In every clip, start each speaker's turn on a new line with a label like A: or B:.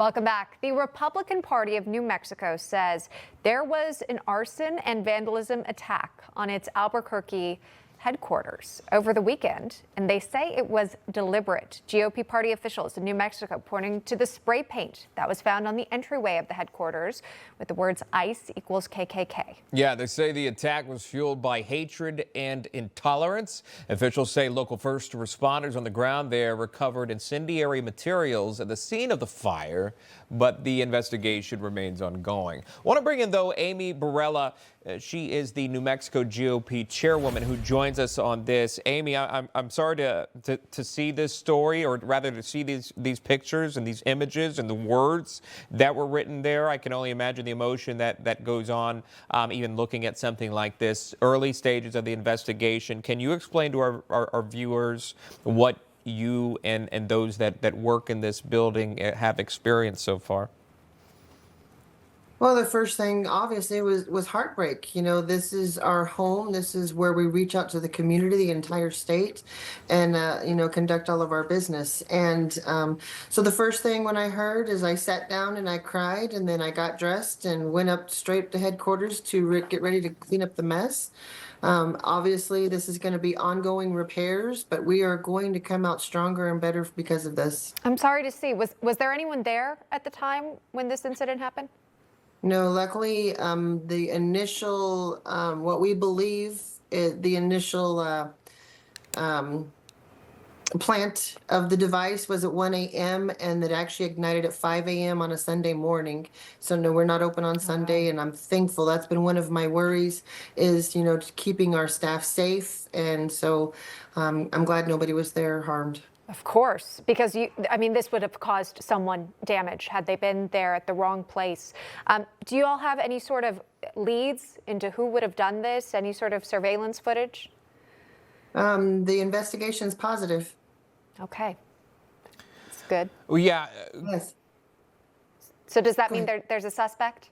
A: Welcome back. The Republican Party of New Mexico says there was an arson and vandalism attack on its Alburquerque headquarters over the weekend, and they say it was deliberate. GOP party officials in New Mexico pointing to the spray paint that was found on the entryway of the headquarters with the words ICE equals KKK.
B: Yeah, they say the attack was fueled by hatred and intolerance. Officials say local first responders on the ground there recovered incendiary materials at the scene of the fire, but the investigation remains ongoing. I want to bring in, though, Amy Barela. She is the New Mexico GOP chairwoman who joins us on this. Amy, I'm sorry to see this story, or rather to see these pictures and these images and the words that were written there. I can only imagine the emotion that goes on even looking at something like this. Early stages of the investigation. Can you explain to our viewers what you and those that work in this building have experienced so far?
C: Well, the first thing, obviously, was heartbreak. You know, this is our home. This is where we reach out to the community, the entire state, and, conduct all of our business. And so the first thing when I heard is I sat down and I cried, and then I got dressed and went up straight to headquarters to get ready to clean up the mess. Obviously, this is going to be ongoing repairs, but we are going to come out stronger and better because of this.
A: I'm sorry to see. Was there anyone there at the time when this incident happened?
C: No, luckily, the initial, what we believe, the initial plant of the device was at 1 a.m. and that actually ignited at 5 a.m. on a Sunday morning. So no, we're not open on Sunday, and I'm thankful. That's been one of my worries is, keeping our staff safe. And so I'm glad nobody was there harmed.
A: Of course, because this would have caused someone damage had they been there at the wrong place. Do you all have any sort of leads into who would have done this? Any sort of surveillance footage?
C: The investigation is positive.
A: Okay, that's good.
B: Well, yeah.
C: Yes.
A: So does that mean there's a suspect?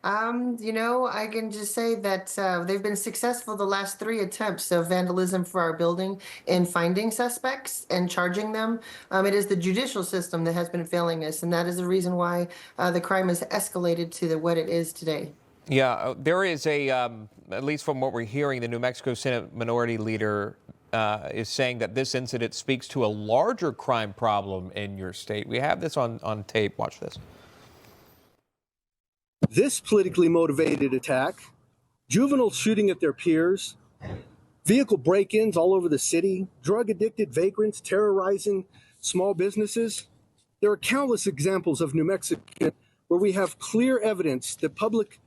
C: I can just say that they've been successful the last 3 attempts of vandalism for our building in finding suspects and charging them. It is the judicial system that has been failing us, and that is the reason why the crime has escalated to what it is today.
B: Yeah, there is at least from what we're hearing, the New Mexico Senate Minority Leader is saying that this incident speaks to a larger crime problem in your state. We have this on tape. Watch this.
D: This politically motivated attack, juveniles shooting at their peers, vehicle break-ins all over the city, drug-addicted vagrants terrorizing small businesses. There are countless examples of New Mexico where we have clear evidence that public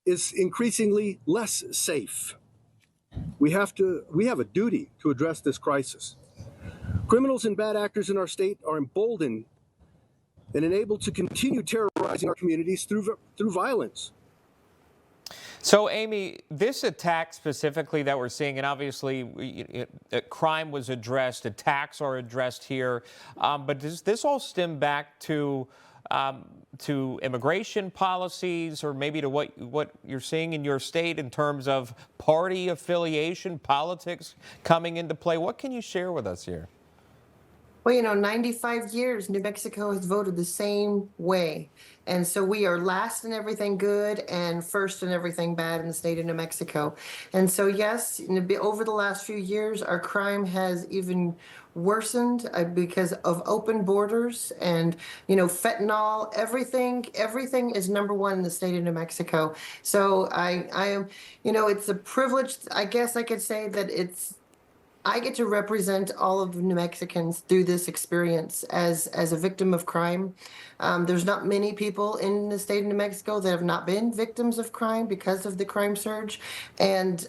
D: is increasingly less safe. We have a duty to address this crisis. Criminals and bad actors in our state are emboldened and enabled to continue terrorizing our communities through violence.
B: So, Amy, this attack specifically that we're seeing, and obviously crime was addressed, attacks are addressed here, but does this all stem back to immigration policies, or maybe to what you're seeing in your state in terms of party affiliation, politics coming into play? What can you share with us here?
C: Well, 95 years, New Mexico has voted the same way. And so we are last in everything good and first in everything bad in the state of New Mexico. And so, yes, over the last few years, our crime has even worsened because of open borders and, fentanyl, everything is #1 in the state of New Mexico. So I am, it's a privilege. I guess I could say that I get to represent all of the New Mexicans through this experience as a victim of crime. There's not many people in the state of New Mexico that have not been victims of crime because of the crime surge. And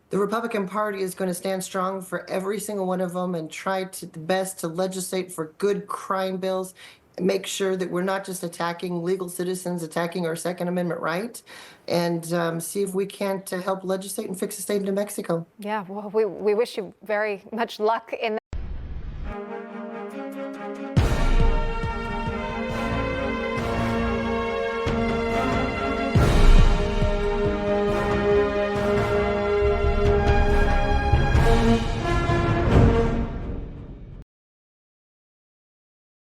C: the Republican Party is going to stand strong for every single one of them and try the best to legislate for good crime bills. Make sure that we're not just attacking legal citizens, attacking our Second Amendment right, and see if we can't help legislate and fix the state of New Mexico.
A: Yeah, well, we wish you very much luck in